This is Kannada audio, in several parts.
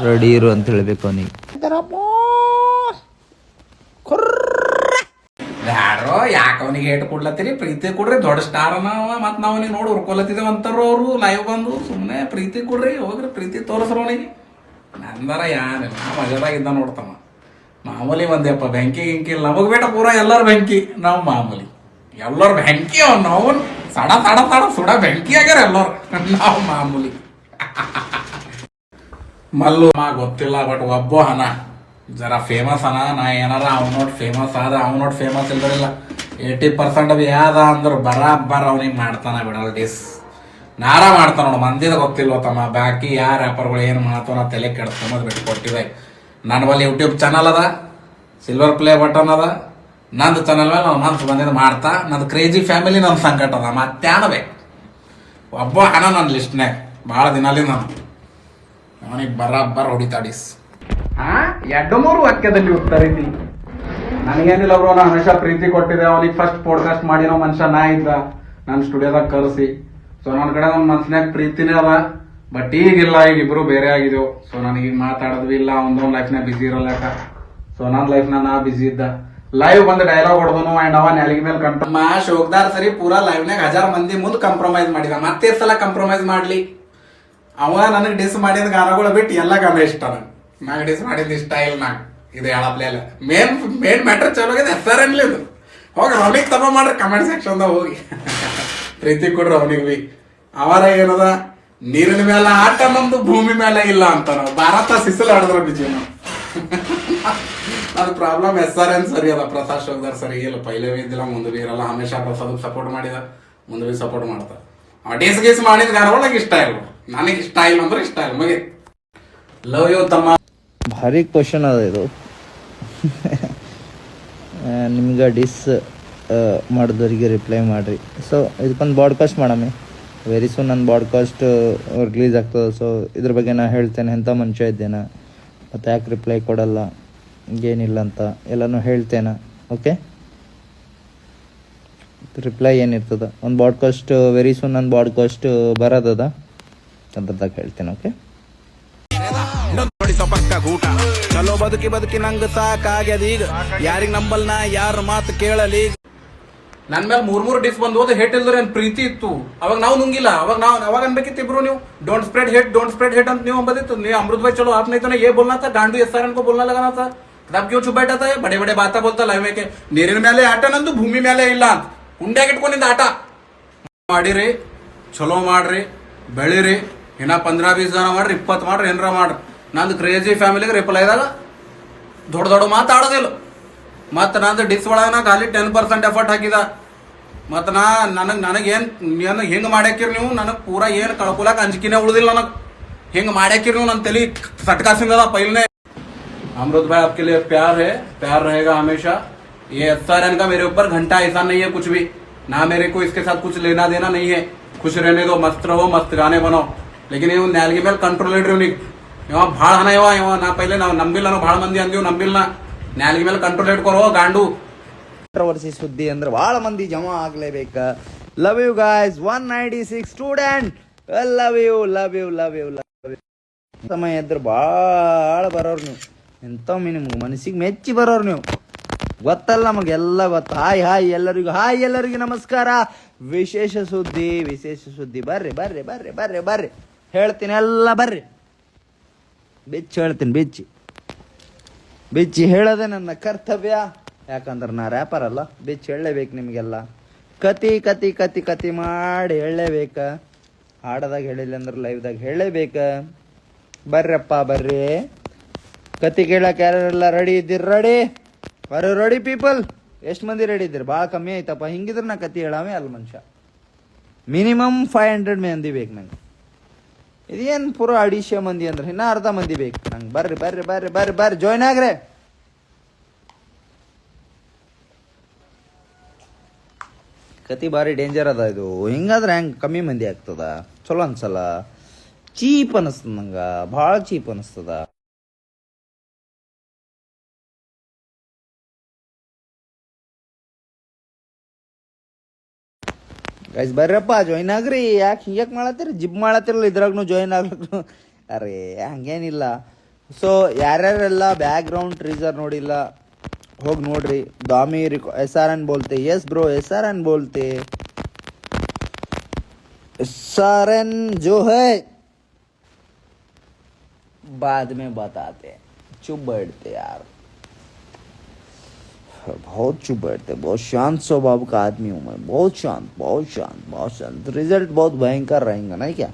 ರೆಡಿ ಇರು ಅಂತ ಹೇಳ್ಬೇಕು ಅವನಿಗೆ. ಯಾರೋ ಯಾಕೆ ಅವನಿಗೆ ಏಟು ಕೊಡ್ಲತ್ತೀರಿ, ಪ್ರೀತಿ ಕೊಡ್ರಿ, ದೊಡ್ಡ ಸ್ಟಾರ್ ಅವ. ಮತ್ ನಾವ್ ಅವನಿಗೆ ನೋಡಿ ಉರ್ಕೊಲತ್ತಿದ್ದೇವೆ ಅಂತಾರ ಅವರು ಲೈವ್ ಬಂದು. ಸುಮ್ಮನೆ ಪ್ರೀತಿ ಕೊಡ್ರಿ, ಹೋಗ್ರಿ ಪ್ರೀತಿ ತೋರಿಸ್ರ ಅವನಿಗೆ. ನಂದರ ಯಾರು ಮಜದಾಗಿದ್ದ ನೋಡ್ತಮ್ಮ. ಮಾಮೂಲಿ ಒಂದೇಪ್ಪ ಬೆಂಕಿ ಗಿಂಕಿ ಇಲ್ಲ ನಮಗ್ ಬೇಟ, ಪೂರ ಎಲ್ಲರ ಬೆಂಕಿ. ನಾವು ಮಾಮೂಲಿ ಎಲ್ಲರ ಬೆಂಕಿ. ನಾವು ಸಡ ತಡ ತಡ ಸುಡ ಬೆಂಕಿ ಆಗ್ಯಾರ ಎಲ್ಲರು. ನಾವು ಮಾಮೂಲಿ ಮಲ್ಲು ಗೊತ್ತಿಲ್ಲ, ಬಟ್ ಒಬ್ಬ ಹನ ಜರ ಫೇಮಸ್ ಅನ. ನಾ ಏನಾರ ಅವ್ನ ನೋಟ್ ಫೇಮಸ್ ಆದ, ಅವ್ನ ನೋಟ್ ಫೇಮಸ್ ಇಲ್ದ್ರಿಲ್ಲ. 80% ಅದು ಯಾದ ಅಂದ್ರೆ ಬರಾಬರ್ ಅವನಿಗೆ ಮಾಡ್ತಾನ ಬಿಡಲ್ಲ ಡಿಸ್. ನಾರ ಮಾಡ್ತಾನ ನೋಡು, ಮಂದಿದ ಗೊತ್ತಿಲ್ವ ತಮ್ಮ. ಬಾಕಿ ಯಾರ ರ್ಯಾಪರ್ಗಳು ಏನು ಮಾಡ್ತಾವ ನಾ ತಲೆ ಕೆಡ್ಸ್ಕೊಂಬದ್ ಬಿಟ್ಟು ಕೊಟ್ಟಿದೆ. ನನ್ನ ಬಲ್ಲಿ ಯೂಟ್ಯೂಬ್ ಚಾನಲ್ ಅದ, ಸಿಲ್ವರ್ ಪ್ಲೇ ಬಟನ್ ಅದ. ನಂದು ಚಾನಲ್ ಮೇಲೆ ನಾವು ಮನ್ಸು ಬಂದಿದ್ದು ಮಾಡ್ತಾ. ನಂದು ಕ್ರೇಜಿ ಫ್ಯಾಮಿಲಿ ನನ್ನ ಸಂಕಟ ಅದ. ಮತ್ತಾನ ಬೇಕು ಒಬ್ಬ ಹಣ ನನ್ನ ಲಿಸ್ಟ್ನ್ಯಾಗ ಭಾಳ ದಿನಲ್ಲಿ ನಾನು ಅವನಿಗೆ ಬರಾಬರ್ ಹೊಡಿತಾಡಿಸ್. ಹಾ 2-3 ವಾಕ್ಯದಲ್ಲಿ ಉತ್ತರಿತಿ. ನನಗೇನಿಲ್ಲ ಬ್ರೋ, ನಾ ಹಮೇಶ ಪ್ರೀತಿ ಕೊಟ್ಟಿದ್ದೆ ಅವನಿಗೆ. ಫಸ್ಟ್ ಪಾಡ್ಕಾಸ್ಟ್ ಮಾಡಿನೋ ಮನುಷ್ಯ ನಾ ಇದ್ದ ನನ್ನ ಸ್ಟುಡಿಯೋದಾಗ ಕರೆಸಿ. ಸೊ ನನ್ನ ಕಡೆ ನನ್ನ ಮನ್ಸಿನಾಗ ಪ್ರೀತಿನೇ ಅದ. ಬಟ್ ಈಗಿಲ್ಲ, ಈಗ ಇಬ್ರು ಬೇರೆ ಆಗಿದೆವು. ಸೊ ನನಗೀಗ ಮಾತಾಡೋದು ಇಲ್ಲ. ಒಂದೊಂದು ಲೈಫ್ನಾಗ ಬಿಸಿ ಇರಲ್ಲಕ. ಸೊ ನನ್ನ ಲೈಫ್ನಾಗ ನಾ ಬಿಸಿ ಇದ್ದ. ಲೈವ್ ಬಂದು ಡೈಲಾಗ್ ಹೊಡೆದನು ಅಂಡ್ ಅವ ನೆಲಗಿ ಮೇಲೆ ಕಂಟ್ರೋಲ್ ಶೋಕ್ದಾರ್ ಸರಿ ಪೂರಾ ಲೈವ್ನಾಗ 1000 ಮಂದಿ ಮುಂದೆ ಕಂಪ್ರಮೈಸ್ ಮಾಡಿದ. ಮತ್ತೆ ಸಲ ಕಂಪ್ರಮೈಸ್ ಮಾಡ್ಲಿ. ಅವ ನನಗೆ ಡಿಸ್ ಮಾಡಿದ ಗಾನಗಳು ಬಿಟ್ಟು ಎಲ್ಲ ಗಾನ ಇಷ್ಟ. ನಂಗೆ ಡಿಸ್ ಮಾಡಿದ ಇಷ್ಟ ಇಲ್ಲ. ನಂಗೆ ಇದು ಹೇಳಪ್ಲೇ ಇಲ್ಲ. ಮೇನ್ ಮ್ಯಾಟ್ರ್ ಚಲೋ ಆಗಿದೆ. ಹೆಸರು ಅನ್ಲಿ ಇದು. ಹೋಗಿ ಅವನಿಗೆ ತಪ್ಪ ಮಾಡ್ರಿ ಕಮೆಂಟ್ ಸೆಕ್ಷನ್ದಾಗ ಹೋಗಿ. ಪ್ರೀತಿ ಕೊಡ್ರಿ ಅವನಿಗೆ ಬಿ. ಅವರ ಏನದ, ನೀರಿನ ಮೇಲೆ ಆಟ ನಮ್ದು, ಭೂಮಿ ಮೇಲೆ ಇಲ್ಲ ಅಂತ. ನಾವು ಭಾರತ ಸಿಸಲ್ ಆಡಿದ್ರ ಬಿಜಿ ನಾವು. ಅದು ಪ್ರಾಬ್ಲಮ್. SRN ಸರಿ ಅದ, ಪ್ರಸಾದ್ ಶೋಕ್ದಾರ್ ಸರಿ ಇಲ್ಲ. ಪೈಲೆ ಬಿ ಇದ್ದಿಲ್ಲ, ಮುಂದೆ ಬಿ ಇರಲ್ಲ. ಹಮೇಶ ಪ್ರಸಾದ್ ಸಪೋರ್ಟ್ ಮಾಡಿದ, ಮುಂದೆ ಬಿ ಸಪೋರ್ಟ್ ಮಾಡ್ತಾರೆ. ಡಿಸ್ ಗೀಸ್ ಮಾಡಿದ ಗಾನಗಳು ನಂಗೆ ಇಷ್ಟ ಇಲ್ಲ. ನನಗೆ ಇಷ್ಟ ಇಲ್ಲ ಅಂದ್ರೆ ಇಷ್ಟ ಇಲ್ಲ. ಮಗಿ ಲವ್ ಯು ತಮ್ಮ. ಭಾರಿ ಕ್ವಶನ್ ಅದ ಇದು. ನಿಮ್ಗೆ ಡಿಸ್ ಮಾಡಿದವ್ರಿಗೆ ರಿಪ್ಲೈ ಮಾಡಿರಿ. ಸೊ ಇದಕ್ಕೊಂದು ಬಾಡ್ಕಾಸ್ಟ್ ಮಾಡಮ್ಮೆ. ವೆರಿ ಸೂನ್ ನನ್ನ ಬಾಡ್ಕಾಸ್ಟ್ ರಿಲೀಸ್ ಆಗ್ತದೆ. ಸೊ ಇದ್ರ ಬಗ್ಗೆ ನಾ ಹೇಳ್ತೇನೆ, ಎಂಥ ಮನುಷ್ಯ ಇದ್ದೇನೆ, ಮತ್ತು ಯಾಕೆ ರಿಪ್ಲೈ ಕೊಡಲ್ಲ, ಏನಿಲ್ಲ ಅಂತ ಎಲ್ಲನೂ ಹೇಳ್ತೇನೆ. ಓಕೆ, ರಿಪ್ಲೈ ಏನಿರ್ತದೆ ಒಂದು ಬಾಡ್ಕಾಸ್ಟ್ ವೆರಿ ಸೂನ್ ನನ್ನ ಬಾಡ್ಕಾಸ್ಟ್ ಬರೋದದ, ಅದ್ರದಾಗ ಹೇಳ್ತೇನೆ. ಓಕೆ, ಪಕ್ಕ ಊಟ ಚಲೋ ಬದುಕಿ ನಂಗ ಸಾಕಾಗ್ಯದ. ಈಗ ಯಾರಿಗ್ ನಂಬಲ್ನ, ಯಾರ ಮಾತು ಕೇಳಲಿ. ನನ್ ಮೇಲೆ 3 ಡಿಸ್ ಬಂದು ಹೋದ. ಹೇಟ್ ಇಲ್ದ್ರೆ ಏನ್ ಪ್ರೀತಿ ಇತ್ತು. ಅವಾಗ ನಾವು ನುಂಗಿಲ್ಲ. ಅವಾಗ ಅನ್ಬೇಕಿತ್ತು ಇಬ್ರು ನೀವು ಡೋಂಟ್ ಸ್ಪ್ರೆಡ್ ಹೇಟ್ ಅಂತ ನೀವು ಅಂಬದಿತ್ತು. ನೀವು ಅಮೃತ್ ಭಾई चलो आपने तो ये बोलना था, गांडू SRN को बोलना लगाना था. तब क्यों चुप बैठा था? बड़े बड़े बातें बोलता लाइव में के ನೀರಿನ ಮೇಲೆ ಆಟ ನಂದು, ಭೂಮಿ ಮೇಲೆ ಇಲ್ಲ ಅಂತ ಉಂಡ್ಯಾಗ ಇಟ್ಕೊಂಡಿದ್ದ ಆಟ ಮಾಡಿರಿ. ಚಲೋ ಮಾಡ್ರಿ, ಬೆಳಿರಿ. ಇನ್ನ 15-20 ಜನ ಮಾಡ್ರಿ, 20 ಮಾಡ್ರಿ, ಏನಾರ ಮಾಡ್ರಿ. ನಂದು ಕ್ರೇಜಿ ಫ್ಯಾಮಿಲಿಗೆ ರಿಪ್ಲೈದಾಗ ದೊಡ್ಡ ಮಾತಾಡೋದಿಲ್ಲ. ಮತ್ತು ನಂದು ಡಿಸ್ ಒಳಗೆ ನಾ ಖಾಲಿ 10% ಎಫರ್ಟ್ ಹಾಕಿದ. ಮತ್ತು ನನಗೇನು ಹಿಂಗೆ ಮಾಡ್ಯಾಕಿರಿ ನೀವು. ನನಗೆ ಪೂರಾ ಏನು ಕಳ್ಕೊಳಕ್ಕೆ ಅಂಜಿಕಿನೇ ಉಳಿದಿಲ್ಲ. ನನಗೆ ಹಿಂಗೆ ಮಾಡ್ಯಾಕಿರಿ ನೀವು. ನನ್ನ ತಲೆ ಸಟ್ಕಾಸಿಂಗದ ಪೈಲನೆ. अमृत भाई आपके लिए प्यार है, प्यार रहेगा हमेशा. ये SRN का मेरे ऊपर घंटा ऐसा नहीं है कुछ भी. ना मेरे को इसके साथ कुछ लेना देना नहीं है. खुश रहने दो, मस्त रहो, मस्त गाने बनाओ. लेकिन ಇವ್ ನ್ಯಾಲ್ಗಿ ಮೇಲೆ ಕಂಟ್ರೋಲ್ ಇಡ್ರಿ. ಇವ್ನಿಗೆ ಇವ ಭಾಳ ಹಣ ಇವ ನಾ ಪೈಲೆ ನಾವು ನಂಬಿಲ್ಲ. ನಾವು ಭಾಳ ಮಂದಿ ಅಂದಿವ್, ನಂಬಿಲ್ಲ. ನ್ಯಾಲ್ಗಿ ಮೇಲೆ ಕಂಟ್ರೋಲ್ ಇಟ್ಕೊರೋ ಗಾಂಡು. ಕಾಂಟ್ರವರ್ಸಿ ಸುದ್ದಿ ಅಂದ್ರೆ ಭಾಳ ಮಂದಿ ಜಮಾ ಆಗ್ಲೇಬೇಕ. Love you guys 196 student. Love you ಸಮಯ ಇದ್ರೆ ಭಾಳ ಬರೋರು ನೀವು. ಎಂಥಮ್ಮಿ ನಿಮ್ಗೆ ಮನಸ್ಸಿಗೆ ಮೆಚ್ಚಿ ಬರೋರು ನೀವು. ಗೊತ್ತಲ್ಲ ನಮಗೆಲ್ಲ ಗೊತ್ತು. ಎಲ್ಲರಿಗೂ ನಮಸ್ಕಾರ. ವಿಶೇಷ ಸುದ್ದಿ ಬರ್ರಿ ಹೇಳ್ತೀನಿ. ಎಲ್ಲ ಬರ್ರಿ, ಹೇಳ್ತೀನಿ. ಬಿಚ್ಚಿ ಹೇಳೋದೇ ನನ್ನ ಕರ್ತವ್ಯ. ಯಾಕಂದ್ರೆ ನಾ ರ್ಯಾಪರ್ ಅಲ್ಲ, ಬಿಚ್ಚಿ ಹೇಳಲೇಬೇಕು ನಿಮಗೆಲ್ಲ. ಕತಿ ಮಾಡಿ ಹೇಳಲೇಬೇಕ. ಹಾಡೋದಾಗ ಹೇಳಿಲ್ಲ ಅಂದ್ರೆ ಲೈವ್ದಾಗ ಹೇಳಲೇಬೇಕ. ಬರ್ರಪ್ಪ ಬರ್ರಿ. ಕತಿ ಕೇಳಕ್ಕೆ ಯಾರೆಲ್ಲ ರೆಡಿ ಇದ್ದೀರಿ? Ready people? ಎಷ್ಟು ಮಂದಿ ರೆಡಿ ಇದ್ದೀರಿ? ಭಾಳ ಕಮ್ಮಿ ಆಯ್ತಪ್ಪ. ಹಿಂಗಿದ್ರೆ ನಾ ಕತಿ ಹೇಳಾವೆ ಅಲ್ಲ ಮನುಷ್ಯ. ಮಿನಿಮಮ್ 500 ಮಂದಿ ಬೇಕು ನಂಗೆ. ಇದೇನು ಪೂರ 250 ಮಂದಿ ಅಂದ್ರೆ ಇನ್ನೂ ಅರ್ಧ ಮಂದಿ ಬೇಕು ನಂಗೆ. ಬರ್ರಿ ಜಾಯ್ನ್ ಆಗ್ರೆ. ಕತಿ ಭಾರಿ ಡೇಂಜರ್ ಅದ ಇದು. ಹಿಂಗಾದ್ರೆ ಹೆಂಗೆ ಕಮ್ಮಿ ಮಂದಿ ಆಗ್ತದ? ಚಲೋ ಅನ್ಸಲ್ಲ, ಚೀಪ್ ಅನಿಸ್ತದ ನಂಗೆ. ಭಾಳ ಚೀಪ್ ಅನಿಸ್ತದ. ಗೈಸ್ ಬರ್ರಪ್ಪ, ಜಾಯ್ನ್ ಆಗ್ರಿ. ಯಾಕೆ ಮಾಡತ್ತೀರಿ? ಜಿಬ್ ಮಾಡತ್ತಿರಲ್ಲ ಇದ್ರಾಗೂ ಜಾಯ್ನ್ ಆಗ್ಲಿಕ್ಕೆ. ಅರೇ ಹಂಗೇನಿಲ್ಲ. ಸೊ ಯಾರ್ಯಾರೆಲ್ಲ ಬ್ಯಾಕ್ ಗ್ರೌಂಡ್ ಟ್ರೀಸರ್ ನೋಡಿಲ್ಲ ಹೋಗಿ ನೋಡ್ರಿ. ದಾಮಿ SRN ಬೋಲ್ತೆ, ಎಸ್ ಬ್ರೋ SRN ಬೋಲ್ತೆ, SRN जो है बाद में बताते, चुप बैठते यार, बहुत चुप बैठते, बहुत शांत स्वभाव का आदमी हूँ मैं, बहुत शांत बहुत शांत बहुत शांत. रिजल्ट बहुत भयंकर रहेंगे ना क्या,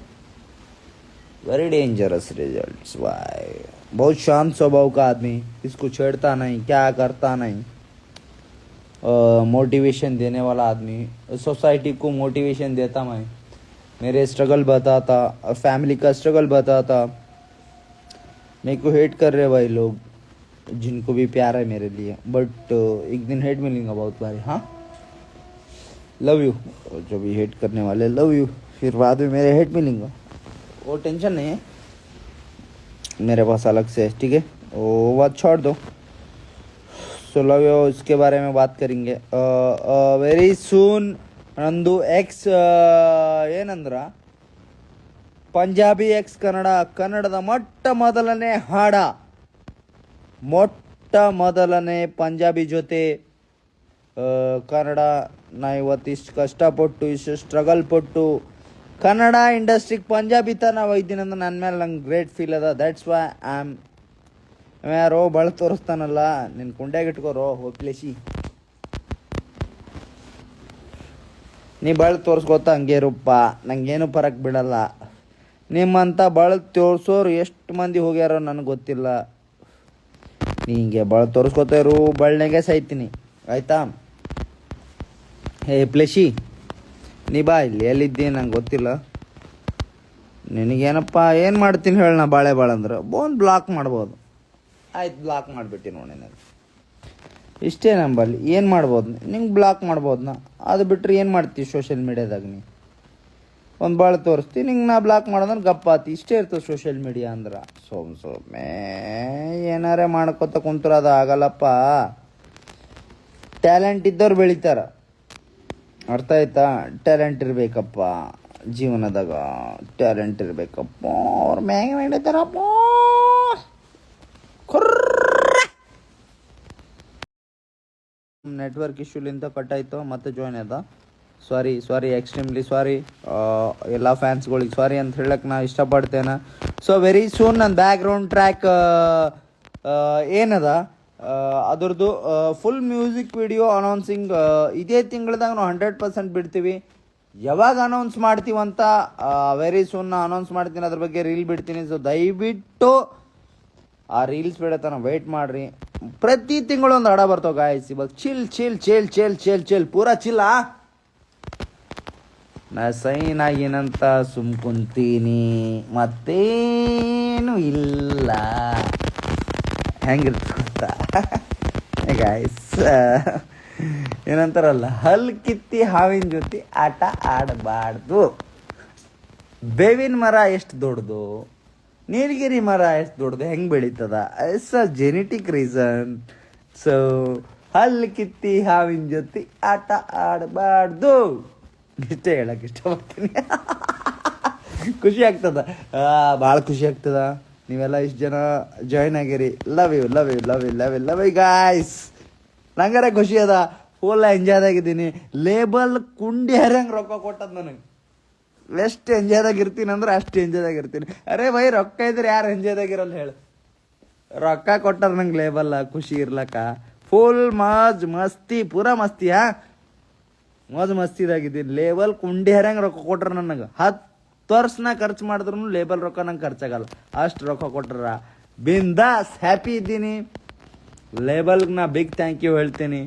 वेरी डेंजरस रिजल्ट्स वाई. बहुत शांत स्वभाव का आदमी, इसको छेड़ता नहीं, क्या करता नहीं, मोटिवेशन देने वाला आदमी, सोसाइटी को मोटिवेशन देता मैं, मेरे स्ट्रगल बताता, फैमिली का स्ट्रगल बताता. मेरे को हेट कर रहे भाई लोग, जिनको भी प्यार है मेरे लिए, बट एक दिन हेट मिलेगा बहुत भारी. हाँ लव यू, जो भी हेट करने वाले लव यू, फिर बाद में मेरे हेट मिलेगा, वो टेंशन नहीं है मेरे पास अलग से, ठीक है, वो बात छोड़ दो. सो लव यू, इसके बारे में बात करेंगे ವೆರಿ ಸೂನ್. ನಂದು ಎಕ್ಸ್ ಏನಂದ್ರ ಪಂಜಾಬಿ ಎಕ್ಸ್ ಕನ್ನಡದ ಮೊಟ್ಟ ಮೊದಲನೇ ಪಂಜಾಬಿ ಜೊತೆ ಕನ್ನಡ ನಾ ಇವತ್ತಿಷ್ಟು ಕಷ್ಟಪಟ್ಟು ಇಷ್ಟು ಸ್ಟ್ರಗಲ್ ಪಟ್ಟು ಕನ್ನಡ ಇಂಡಸ್ಟ್ರಿಗೆ ಪಂಜಾಬಿ ತನ ಒಯ್ದೀನಿ ಅಂದ್ರೆ ನನ್ನ ಮೇಲೆ ನಂಗೆ ಗ್ರೇಟ್ ಫೀಲ್ ಅದ. ದ್ಯಾಟ್ಸ್ ವೈ ಐ ಆಮ್ ಯಾರೋ ಬಳ ತೋರಿಸ್ತಾನಲ್ಲ ನಿನ್ನ ಕುಂಡ್ಯಾಗ ಇಟ್ಕೋರೋ ಹೋಪ್ಲೇಸಿ, ನೀ ಬಳ ತೋರಿಸ್ಕೋತ ಹಂಗೆ ರೂಪ, ನಂಗೇನು ಫರಕ್ ಬಿಡಲ್ಲ. ನಿಮ್ಮಂಥ ಬಳ ತೋರಿಸೋರು ಎಷ್ಟು ಮಂದಿ ಹೋಗ್ಯಾರೋ ನನಗೆ ಗೊತ್ತಿಲ್ಲ. ನೀ ಹಿಂಗೆ ಬಳ ತೋರಿಸ್ಕೋತ ಇರು, ಬಳ್ಳಿಗೆ ಸಾಯ್ತೀನಿ ಆಯಿತಾ. ಹೇ ಪ್ಲೇಶಿ ನೀ ಬಾ ಇಲ್ಲಿ, ಎಲ್ಲಿದ್ದೀನಿ ನಂಗೆ ಗೊತ್ತಿಲ್ಲ. ನಿನಗೇನಪ್ಪ ಏನು ಮಾಡ್ತೀನಿ ಹೇಳಿ, ನಾ ಬಾಳೆ ಅಂದ್ರೆ ಒಂದು ಬ್ಲಾಕ್ ಮಾಡ್ಬೋದು. ಆಯ್ತು ಬ್ಲಾಕ್ ಮಾಡಿಬಿಟ್ಟು ನೋಡಿ, ನನಗೆ ಇಷ್ಟೇ ನಂಬಲ್ಲಿ. ಏನು ಮಾಡ್ಬೋದು ನಿಂಗೆ ಬ್ಲಾಕ್ ಮಾಡ್ಬೋದು ನಾ, ಅದು ಬಿಟ್ಟರೆ ಏನು ಮಾಡ್ತೀವಿ ಸೋಷಿಯಲ್ ಮೀಡ್ಯಾದಾಗ. ನೀ ಒಂದು ಭಾಳ ತೋರಿಸ್ತೀವಿ ನಿಂಗೆ ನಾ ಬ್ಲಾಕ್ ಮಾಡೋದ್ರೆ ಗಪ್ಪಾತಿ, ಇಷ್ಟೇ ಇರ್ತದೆ ಸೋಷಿಯಲ್ ಮೀಡಿಯಾ ಅಂದ್ರೆ. ಸೊಮ್ಮೆ ಏನಾರೇ ಮಾಡ್ಕೊತ ಕುಂತ್ರ ಅದು ಆಗಲ್ಲಪ್ಪ. ಟ್ಯಾಲೆಂಟ್ ಇದ್ದವ್ರು ಬೆಳಿತಾರ, ಅರ್ಥ ಆಯ್ತಾ. ಟ್ಯಾಲೆಂಟ್ ಇರಬೇಕಪ್ಪ ಜೀವನದಾಗ, ಟ್ಯಾಲೆಂಟ್ ಇರಬೇಕಪ್ಪ. ಅವ್ರ ಮ್ಯಾಗ ನಡೀತಾರಪ್ಪ. ನೆಟ್ವರ್ಕ್ ಇಶ್ಯೂಲಿಂದ ಕಟ್ಟಾಯಿತು, ಮತ್ತೆ ಜಾಯ್ನ್ ಅದ. ಸಾರಿ ಎಕ್ಸ್ಟ್ರೀಮ್ಲಿ ಸಾರಿ. ಎಲ್ಲ ಫ್ಯಾನ್ಸ್ಗಳಿಗೆ ಸಾರಿ ಅಂತ ಹೇಳಕ್ಕೆ ನಾ ಇಷ್ಟಪಡ್ತೇನೆ. ಸೊ ವೆರಿ ಸೂನ್ ನನ್ನ ಬ್ಯಾಕ್ಗ್ರೌಂಡ್ ಟ್ರ್ಯಾಕ್ ಏನದ ಅದ್ರದ್ದು ಫುಲ್ ಮ್ಯೂಸಿಕ್ ವಿಡಿಯೋ ಅನೌನ್ಸಿಂಗ್ ಇದೇ ತಿಂಗಳದಾಗ ನಾವು 100% ಬಿಡ್ತೀವಿ. ಯಾವಾಗ ಅನೌನ್ಸ್ ಮಾಡ್ತೀವಂತ ವೆರಿ ಸೂನ್ ಅನೌನ್ಸ್ ಮಾಡ್ತೀನಿ, ಅದ್ರ ಬಗ್ಗೆ ರೀಲ್ ಬಿಡ್ತೀನಿ. ಸೊ ದಯವಿಟ್ಟು ಆ ರೀಲ್ಸ್ ಬಿಡತನ ವೆಯ್ಟ್ ಮಾಡಿರಿ. ಪ್ರತಿ ತಿಂಗಳು ಒಂದು ಹಾಡ ಬರ್ತಾವೆ ಗಾಯ್ಸ್. ಇವಾಗ ಚಿಲ್ ಪೂರಾ ಚಿಲ್ಲ. ನಾ ಸೈನಾಗಿನಂತ ಸುಮ್ ಕುಂತೀನಿ, ಮತ್ತೇನು ಇಲ್ಲ. ಹೆಂಗಿರ್ತ ಗೊತ್ತಾ ಗಾಯ್ಸ್, ಏನಂತಾರಲ್ಲ, ಹಲ್ ಕಿತ್ತಿ ಹಾವಿನ ಜೊತೆ ಆಟ ಆಡಬಾರ್ದು. ಬೇವಿನ ಮರ ಎಷ್ಟು ದೊಡ್ಡದು, ನೀಲಗಿರಿ ಮರ ಎಷ್ಟು ದೊಡ್ಡದು, ಹೆಂಗೆ ಬೆಳೀತದ, it's a genetic reason. So ಹಲ್ ಕಿತ್ತಿ ಹಾವಿನ ಜೊತೆ ಆಟ ಆಡಬಾರ್ದು, ಇಷ್ಟೇ ಹೇಳಕ್ಕೆ ಇಷ್ಟಪಡ್ತೀನಿ. ಖುಷಿ ಆಗ್ತದ, ಭಾಳ ಖುಷಿ ಆಗ್ತದ. ನೀವೆಲ್ಲ ಇಷ್ಟು ಜನ ಜಾಯ್ನ್ ಆಗಿರಿ. Love you guys. ನಂಗಾರ ಖುಷಿ ಅದ, ಫುಲ್ ಎಂಜಾಯ್ದಾಗಿದ್ದೀನಿ. ಲೇಬಲ್ ಕುಂಡಿ ಹರಂಗೆ ರೊಕ್ಕ ಕೊಟ್ಟದ ನನಗೆ. ಎಷ್ಟು ಎಂಜಾಯ್ದಾಗ ಇರ್ತೀನಿ ಅಂದ್ರೆ ಅಷ್ಟು ಎಂಜಾಯ್ದಾಗ ಇರ್ತೀನಿ. ಅರೆ ಬೈ ರೊಕ್ಕ ಇದ್ರೆ ಯಾರು ಎಂಜಾಯ್ದಾಗಿರಲ್ಲ ಹೇಳು. ರೊಕ್ಕ ಕೊಟ್ಟಾರ ನಂಗೆ ಲೇಬಲ್, ಖುಷಿ ಇರ್ಲಕ್ಕ. ಫುಲ್ ಮಸ್ತಿ ಪೂರಾ ಮಸ್ತಿ. ಮಸ್ತಿದಾಗಿದ್ದೀನಿ. ಲೇಬಲ್ ಕುಂಡಿ ಹರಂಗೆ ರೊಕ್ಕ ಕೊಟ್ರ ನನಗೆ. 10 ವರ್ಷ ನಾ ಖರ್ಚು ಮಾಡಿದ್ರು ಲೇಬಲ್ ರೊಕ್ಕ ನಂಗೆ ಖರ್ಚಾಗಲ್ಲ, ಅಷ್ಟು ರೊಕ್ಕ ಕೊಟ್ರ. ಬಿಂದಾಸ್ ಹ್ಯಾಪಿ ಇದ್ದೀನಿ. ಲೇಬಲ್ಗೆ ನಾ ಬಿಗ್ ಥ್ಯಾಂಕ್ ಯು ಹೇಳ್ತೀನಿ.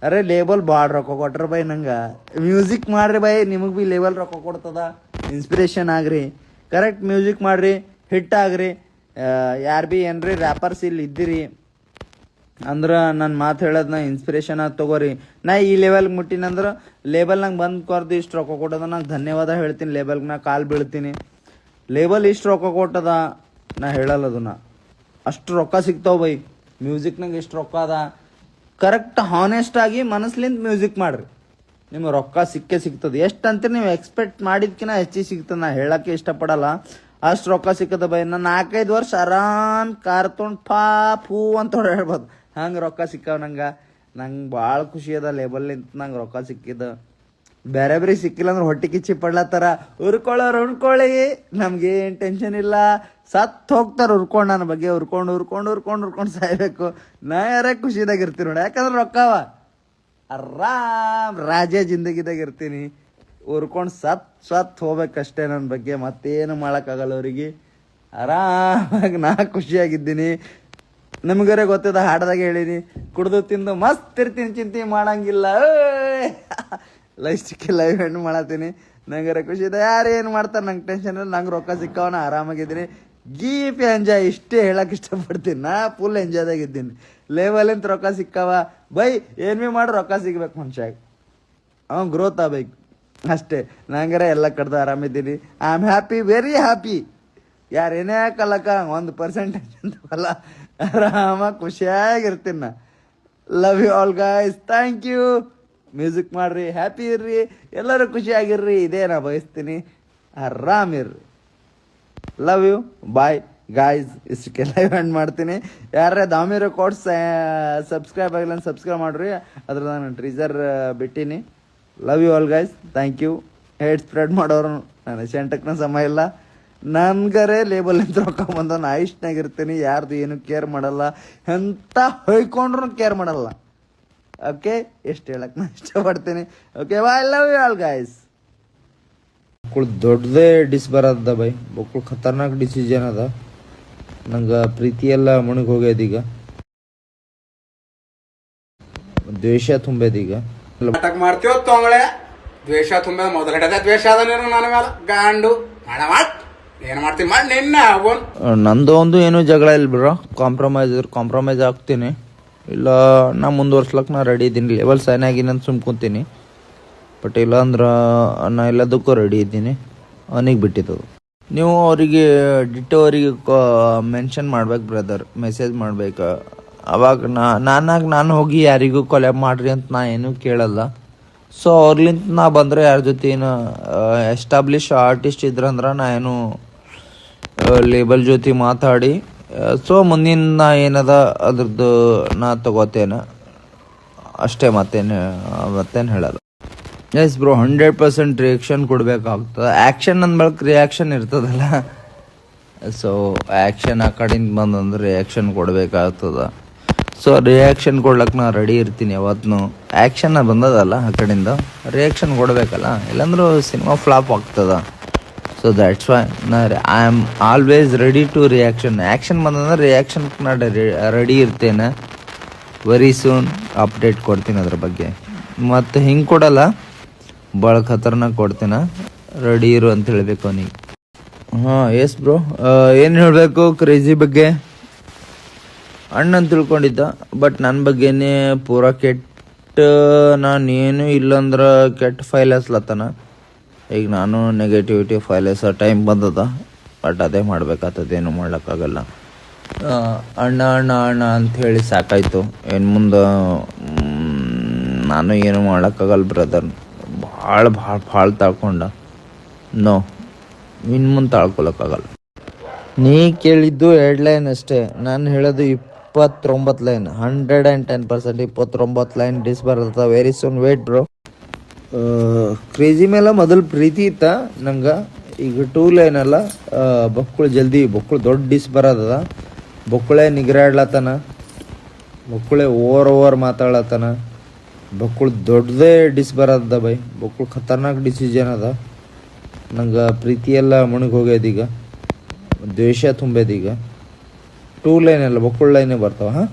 ಅರೆ ಲೇಬಲ್ ಭಾಳ ರೊಕ್ಕ ಕೊಟ್ರ ಬೈ ನಂಗೆ. ಮ್ಯೂಸಿಕ್ ಮಾಡ್ರಿ ಬೈ, ನಿಮಗೆ ಭೀ ಲೇಬಲ್ ರೊಕ್ಕ ಕೊಡ್ತದ. ಇನ್ಸ್ಪಿರೇಷನ್ ಆಗ್ರಿ, ಕರೆಕ್ಟ್ ಮ್ಯೂಸಿಕ್ ಮಾಡ್ರಿ, ಹಿಟ್ ಆಗ್ರಿ. ಯಾರು ಭೀ ಏನ್ರಿ ರ್ಯಾಪರ್ಸ್ ಇಲ್ಲಿ ಇದ್ದೀರಿ ಅಂದ್ರೆ ನನ್ನ ಮಾತು ಹೇಳೋದನ್ನ ಇನ್ಸ್ಪಿರೇಷನ್ ಆಗಿ ತೊಗೋರಿ. ನಾ ಈ ಲೆವೆಲ್ಗೆ ಮುಟ್ಟಿನಂದ್ರೆ ಲೇಬಲ್ ನಂಗೆ ಬಂದು ಕೊರ್ದು ಇಷ್ಟು ರೊಕ್ಕ ಕೊಟ್ಟದ, ನಂಗೆ ಧನ್ಯವಾದ ಹೇಳ್ತೀನಿ. ಲೇಬಲ್ಗೆ ನಾ ಕಾಲು ಬೀಳ್ತೀನಿ. ಲೇಬಲ್ ಇಷ್ಟು ರೊಕ್ಕ ಕೊಟ್ಟದ ನಾ ಹೇಳಲ್ಲ ಅದನ್ನ. ಅಷ್ಟು ರೊಕ್ಕ ಸಿಗ್ತಾವ ಬೈ ಮ್ಯೂಸಿಕ್ನಾಗ. ಇಷ್ಟು ರೊಕ್ಕ ಅದ. ಕರೆಕ್ಟ್ ಹಾನೆಸ್ಟ್ ಆಗಿ ಮನಸ್ಲಿಂದ ಮ್ಯೂಸಿಕ್ ಮಾಡ್ರಿ, ನಿಮ್ಗೆ ರೊಕ್ಕ ಸಿಕ್ಕೇ ಸಿಗ್ತದೆ. ಎಷ್ಟು ಅಂತೀರಿ ನೀವು ಎಕ್ಸ್ಪೆಕ್ಟ್ ಮಾಡಿದ್ಕಿನ ಹೆಚ್ಚಿಗೆ ಸಿಗ್ತದೆ. ನಾ ಹೇಳೋಕ್ಕೆ ಇಷ್ಟಪಡಲ್ಲ, ಅಷ್ಟು ರೊಕ್ಕ ಸಿಕ್ಕದ ಬೈ. ನಾನು 4-5 ವರ್ಷ ಆರಾಮ್ ಕಾರ್ ತೊಗೊಂಡು ಫೂ ಅಂತ ಹೇಳ್ಬೋದು. ಹಂಗೆ ರೊಕ್ಕ ಸಿಕ್ಕಾವ ನಂಗೆ ಭಾಳ ಖುಷಿ ಅದ. ಲೇಬಲ್ಲಿಂತ ನಂಗೆ ರೊಕ್ಕ ಸಿಕ್ಕಿದ. ಬೇರೆ ಬೇರೆ ಸಿಕ್ಕಿಲ್ಲ ಅಂದ್ರೆ ಹೊಟ್ಟೆ ಕಿಚ್ಚಿ ಪಡ್ಲತ್ತಾರ. ಉರ್ಕೊಳ್ಳೋರು ಉರ್ಕೊಳ್ಳಿ, ನಮ್ಗೇನು ಟೆನ್ಷನ್ ಇಲ್ಲ. ಸತ್ತು ಹೋಗ್ತಾರೆ ಉರ್ಕೊಂಡು, ನನ್ನ ಬಗ್ಗೆ ಉರ್ಕೊಂಡು ಸಾಯ್ಬೇಕು. ನಾ ಯಾರೇ ಖುಷಿದಾಗ ಇರ್ತೀನಿ ನೋಡಿ, ಯಾಕಂದ್ರೆ ರೊಕ್ಕವ ಆರಾಮ್ ರಾಜೇ ಜಿಂದಗಿದಾಗ ಇರ್ತೀನಿ. ಉರ್ಕೊಂಡು ಸತ್ತು ಹೋಗ್ಬೇಕಷ್ಟೇ ನನ್ನ ಬಗ್ಗೆ, ಮತ್ತೇನು ಮಾಡೋಕ್ಕಾಗಲ್ಲ ಅವರಿಗೆ. ಆರಾಮಾಗಿ ನಾ ಖುಷಿಯಾಗಿದ್ದೀನಿ. ನಿಮ್ಗರೆ ಗೊತ್ತಿದೆ, ಹಾಡ್ದಾಗ ಹೇಳೀನಿ, ಕುಡ್ದು ತಿಂದು ಮಸ್ತ್ ಇರ್ತೀನಿ, ಚಿಂತೆ ಮಾಡಂಗಿಲ್ಲ. ಲೈವ್ ಹೆಣ್ಣು ಮಾಡತ್ತೀನಿ, ನಂಗಾರೆ ಖುಷಿ ಇದೆ. ಯಾರು ಏನು ಮಾಡ್ತಾರೆ ನಂಗೆ ಟೆನ್ಷನ್ ಇಲ್ಲ. ನಂಗೆ ರೊಕ್ಕ ಸಿಕ್ಕವನ ಆರಾಮಾಗಿದ್ದೀನಿ. ಗೀಪ್ ಎಂಜಾಯ್ ಇಷ್ಟೇ ಹೇಳಕ್ಕೆ ಇಷ್ಟಪಡ್ತೀನಿ. ನಾ ಫುಲ್ ಎಂಜಾಯ್ದಾಗಿದ್ದೀನಿ. ಲೆವೆಲಿಂತ ರೊಕ್ಕ ಸಿಕ್ಕವ ಬೈ, ಏನು ಭೀ ಮಾಡಿ ರೊಕ್ಕ ಸಿಗ್ಬೇಕು ಮನುಷ್ಯಾಗ. ಅವ್ನು ಗ್ರೋತ್ ಆಗ್ಬೇಕು ಅಷ್ಟೇ. ನಂಗಾರೆ ಎಲ್ಲ ಕಡ್ದು ಆರಾಮಿದ್ದೀನಿ. I am happy, very happy. ಯಾರು ಏನೇ ಹಾಕಲ್ಲಕ್ಕ 1% ಅಂತವಲ್ಲ, ಆರಾಮಾಗಿ ಖುಷಿಯಾಗಿರ್ತೀನಿ ನಾ. Love you all guys, thank you. Music ಮಾಡ್ರಿ, ಹ್ಯಾಪಿ ಇರ್ರಿ, ಎಲ್ಲರೂ ಖುಷಿಯಾಗಿರ್ರಿ, ಇದೇ ನಾ ಬಯಸ್ತೀನಿ. ಆರಾಮಿರ್ರಿ. Love you, bye guys. ಇಷ್ಟಕ್ಕೆ ಲೈವ್ ಎಂಡ್ ಮಾಡ್ತೀನಿ. ಯಾರೇ ದಾಮಿ ರೆಕಾರ್ಡ್ಸ್ ಸಬ್ಸ್ಕ್ರೈಬ್ ಆಗಿಲ್ಲ ಸಬ್ಸ್ಕ್ರೈಬ್ ಮಾಡ್ರಿ, ಅದ್ರ ನಾನು ಟ್ರೀಸರ್ ಬಿಟ್ಟೀನಿ. Love you all guys, thank you. Hate spread ಮಾಡೋರು ನಾನು ಸೆಂಟಕ್ನ ಸಮಯ ಇಲ್ಲ. ನನ್ಗರೆ ಲೇಬಲ್ ಅಂತ ರೊಕ್ಕ ಬಂದ ನಾ ಇಷ್ಟನಾಗಿರ್ತೀನಿ. ಯಾರ್ದು ಏನು ಕೇರ್ ಮಾಡಲ್ಲ, ಎಂತ ಹೊಯ್ಕೊಂಡ್ರು ಕೇರ್ ಮಾಡಲ್ಲ. ಓಕೆ, ಎಷ್ಟು ಹೇಳಕ್ಕೆ ನಾನು ಇಷ್ಟಪಡ್ತೀನಿ. Okay bye, love you all guys. ಬೊಕ್ಕಳು ದೊಡ್ಡದೇ ಡಿಸ್ ಬರೋದ ಬೈ. ಬೊಕ್ಕಳು ಖತರ್ನಾಕ್ ಡಿಸಿಷನ್ ಅದ. ನಂಗೆ ಪ್ರೀತಿ ಎಲ್ಲ ಮುಣಗಿ ಹೋಗ್ಯದೀಗ, ದ್ವೇಷ ತುಂಬೇದೀಗ. ನಾಟಕ ಮಾಡ್ತೀವೋ ತೊಂಗಳೆ, ದ್ವೇಷ ತುಂಬ ಮೊದಲ ದ್ವೇಷ ಅದ ನೀನು ನನ್ನ ಮೇಲೆ ಗಾಂಡು ಮಾಡ ಏನ್ ಮಾಡ್ತೀನಿ ಮಾಡಿ ನಿನ್ನ. ನಂದು ಒಂದು ಏನು ಜಗಳ ಇಲ್ಲ ಬ್ರೋ. ಕಾಂಪ್ರಮೈಸ್ ಆಗ್ತೀನಿ. ಇಲ್ಲ ನಾ ಮುಂದುವರ್ಸ್ಲಕ್ಕೆ ನಾ ರೆಡಿ ಇದ್ದೀನಿ. ಲೆವೆಲ್ ಸೈನ್ ಆಗಿನಿ ಅಂತ ಸುಮ್ಕೊಂತೀನಿ. ಬಟ್ ಇಲ್ಲ ಅಂದ್ರೆ ನಾ ಎಲ್ಲದಕ್ಕೂ ರೆಡಿ ಇದ್ದೀನಿ. ಅವನಿಗೆ ಬಿಟ್ಟಿದ್ದದು. ನೀವು ಅವರಿಗೆ ಡಿಟೋ ಅವರಿಗೆ ಮೆನ್ಷನ್ ಮಾಡ್ಬೇಕು ಬ್ರದರ್, ಮೆಸೇಜ್ ಮಾಡ್ಬೇಕು. ಅವಾಗ ನಾನು ಹೋಗಿ ಯಾರಿಗೂ ಕೊಲ್ಯಾಬ್ ಮಾಡ್ರಿ ಅಂತ ನಾ ಏನೂ ಕೇಳಲ್ಲ. ಸೊ ಅವ್ರಲಿಂತ ನಾ ಬಂದರೆ ಯಾರ ಜೊತೆ ಏನು ಎಸ್ಟಾಬ್ಲಿಷ್ ಆರ್ಟಿಸ್ಟ್ ಇದ್ರಂದ್ರೆ ನಾ ಏನು ಲೇಬಲ್ ಜೊತೆ ಮಾತಾಡಿ ಸೊ ಮುಂದಿನ ನಾ ಏನದ ಅದ್ರದ್ದು ನಾ ತಗೋತೇನೆ ಅಷ್ಟೇ. ಮತ್ತೇನು ಹೇಳಲ್ಲ. ಎಸ್ ಬ್ರೋ, 100% ರಿಯಾಕ್ಷನ್ ಕೊಡಬೇಕಾಗ್ತದೆ. ಆ್ಯಕ್ಷನ್ ಅಂದ ಬಳಕ ರಿಯಾಕ್ಷನ್ ಇರ್ತದಲ್ಲ. ಸೊ ಆ್ಯಕ್ಷನ್ ಆ ಕಡೆಯಿಂದ ಬಂದಂದ್ರೆ ರಿಯಾಕ್ಷನ್ ಕೊಡಬೇಕಾಗ್ತದೆ. ಸೊ ರಿಯಾಕ್ಷನ್ ಕೊಡ್ಲಕ್ಕೆ ನಾ ರೆಡಿ ಇರ್ತೀನಿ ಯಾವತ್ತೂ. ಆ್ಯಕ್ಷನ್ ಬಂದದಲ್ಲ ಆ ಕಡೆಯಿಂದ, ರಿಯಾಕ್ಷನ್ ಕೊಡಬೇಕಲ್ಲ, ಇಲ್ಲಾಂದ್ರೂ ಸಿನಿಮಾ ಫ್ಲಾಪ್ ಆಗ್ತದೆ. So that's why I am always ready to reaction. Action ಬಂದಂದ್ರೆ ರಿಯಾಕ್ಷನ್ ನಾ ರೆಡಿ ಇರ್ತೇನೆ. ವೆರಿ ಸೂನ್ ಅಪ್ಡೇಟ್ ಕೊಡ್ತೀನಿ ಅದ್ರ ಬಗ್ಗೆ. ಮತ್ತು ಹಿಂಗೆ ಕೊಡಲ್ಲ, ಭಾಳ ಖತರ್ನಾಕ್ ಕೊಡ್ತೀನಿ. ರೆಡಿ ಇರು ಅಂತ ಹೇಳಬೇಕು ಅವನಿಗೆ. ಹಾಂ ಎಸ್ ಬ್ರೋ, ಏನು ಹೇಳಬೇಕು ಕ್ರೇಜಿ ಬಗ್ಗೆ. ಅಣ್ಣನ ತಿಳ್ಕೊಂಡಿದ್ದ, ಬಟ್ ನನ್ನ ಬಗ್ಗೆನೇ ಪೂರಾ ಕೆಟ್ಟ, ನಾನೇನು ಇಲ್ಲಂದ್ರೆ ಕೆಟ್ಟ ಫೈಲ್ ಹಸ್ಲತ್ತಾನ. ಈಗ ನಾನು ನೆಗೆಟಿವಿಟಿ ಫೈಲ್ ಹಸೋ ಟೈಮ್ ಬಂದದ. ಬಟ್ ಅದೇ ಮಾಡ್ಬೇಕಾಗ್ತದೆ, ಏನು ಮಾಡೋಕ್ಕಾಗಲ್ಲ. ಅಣ್ಣ ಅಣ್ಣ ಅಣ್ಣ ಅಂಥೇಳಿ ಸಾಕಾಯಿತು. ಇನ್ನು ಮುಂದೆ ನಾನು ಏನು ಮಾಡೋಕ್ಕಾಗಲ್ಲ ಬ್ರದರ್. ಭಾಳ ತಾಳ್ಕೊಂಡ. ನೋ, ಇನ್ನು ಮುಂದೆ ತಾಳ್ಕೊಳಕ್ಕಾಗಲ್ಲ. ನೀ ಕೇಳಿದ್ದು 2 ಲೈನ್ ಅಷ್ಟೇ, ನಾನು ಹೇಳೋದು 29 ಲೈನ್. 110% 29 ಲೈನ್ ಡಿಸ್ ಬರ್ತದೆ. Very soon wait bro. Crazy ಮೇಲೆ ಮೊದಲು ಪ್ರೀತಿ ಇತ್ತ ನಂಗೆ. ಈಗ 2 ಲೈನ್ ಅಲ್ಲ, ಬೊಕ್ಕಳು ದೊಡ್ಡ ಡಿಸ್ ಬರೋದದ. ಬೊಕ್ಕಳೆ ನಿಗ್ರಾಡ್ಲತ್ತಾನ, ಬೊಕ್ಕಳೆ ಓವರ್ ಮಾತಾಡ್ಲತ್ತಾನ. ಬೊಕ್ಕಳು ದೊಡ್ಡದೇ ಡಿಸ್ ಬರೋದ ಬೈ. ಬೊಕ್ಕಳು ಖತರ್ನಾಕ್ ಡಿಸಿಷನ್ ಅದ. ನಂಗೆ ಪ್ರೀತಿ ಎಲ್ಲ ಮುಣಗಿ ಹೋಗ್ಯದೀಗ, ದ್ವೇಷ ತುಂಬೇದೀಗ. 2 ಲೈನ್ ಅಲ್ಲ, ಬೊಕ್ಕಳು ಲೈನೇ ಬರ್ತಾವ. ಹಾಂ.